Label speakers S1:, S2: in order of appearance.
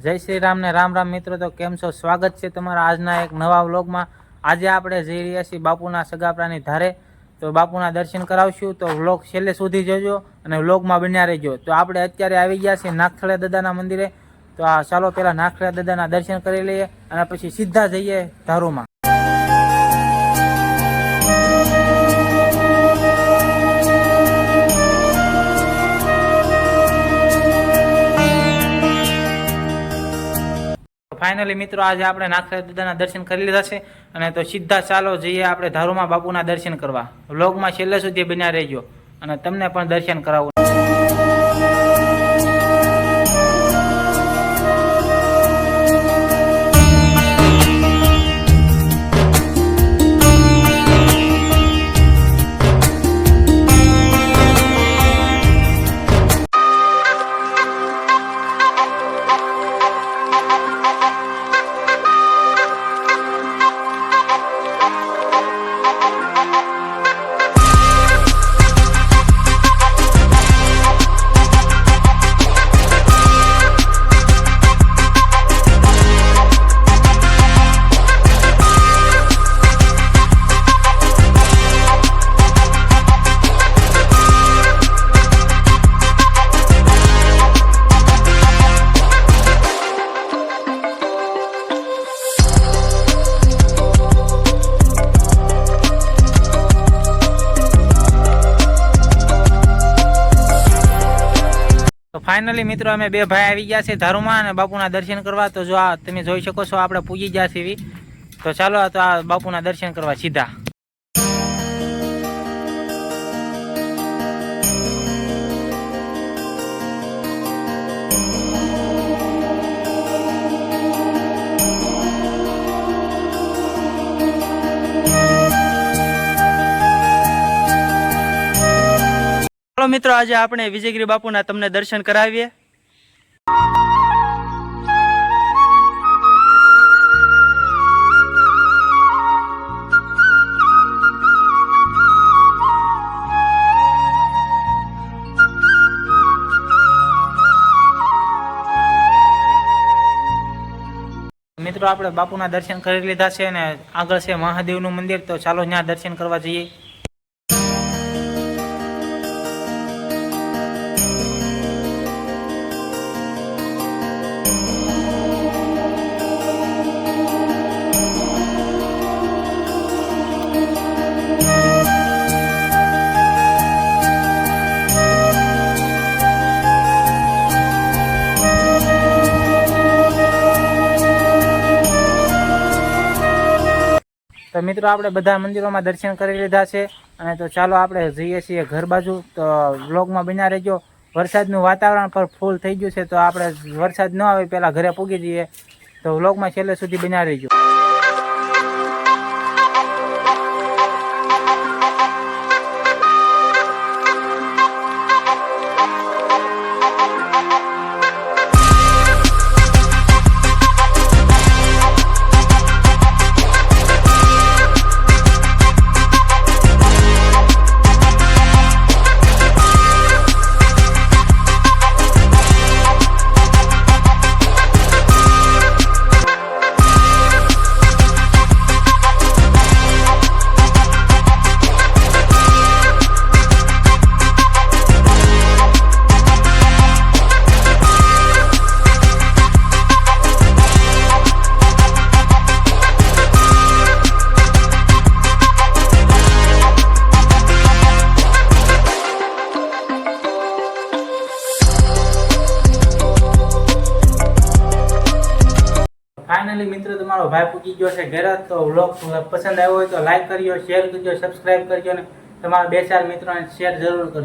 S1: जय श्री राम ने राम राम मित्रों। तो केम छो? स्वागत है तमारा आजना एक नवा व्लॉग में। आज आपणे जई रह्या छीए बापूना सगापरानी धारे। तो बापूना दर्शन करावशुं। तो व्लॉग छेल्ले सुधी जोजो अने व्लॉग में बन्या रह्यो। तो आपणे अत्यारे आवी गया छीए नागथळिया दादाना मंदिरे। तो आ चालो पहेला नागथळिया दादाना दर्शन करी लईए अने पछी सीधा जईए धारूमां। फाइनली मित्रों आज आपणे नागथळिया दादाना दर्शन करी लीधा छे अने तो सीधा चालो जईए आपणे धारूमां बापूना दर्शन करवा। व्लॉगमां छेल्ले सुधी बन्या रहेजो अने तमने पण दर्शन करावुं। तो फाइनली मित्रों अमे बे भाई आई गया छे धारूमां अने बापूना दर्शन करवा। तो जो आ तमे जोई शको छो आपणे पूजी गया छीए। तो चालो तो आ बापूना दर्शन करवा सीधा। मित्रों आज आपणे विजयगिरी बापूना तमने दर्शन करावीए। मित्रों आपणे बापूना दर्शन करी लीधा छे ने आगळ छे महादेवनुं मंदिर। तो चालो त्यां दर्शन करवा जईए। तो मित्रों आपणे बधा मंदिरों में दर्शन करी लीधा छे अने तो चालो आपणे जईए छीए घर बाजू। तो व्लॉग में बन्या रहेजो। वरसादनुं वातावरण पर फूल थई गयुं छे। तो आपणे वरसाद न आवे पहेला घरे पूगी जईए। तो व्लॉग में छेल्ले सुधी बन्या रहेजो। फाइनली मित्रों तमारो भाई पूजी गयो छे घरे। तो व्लॉग पसंद आव्यो होय तो लाइक करजो, शेर करजो, सब्सक्राइब करजो ने तमारा 2-4 मित्रों ने शेर जरूर करजो।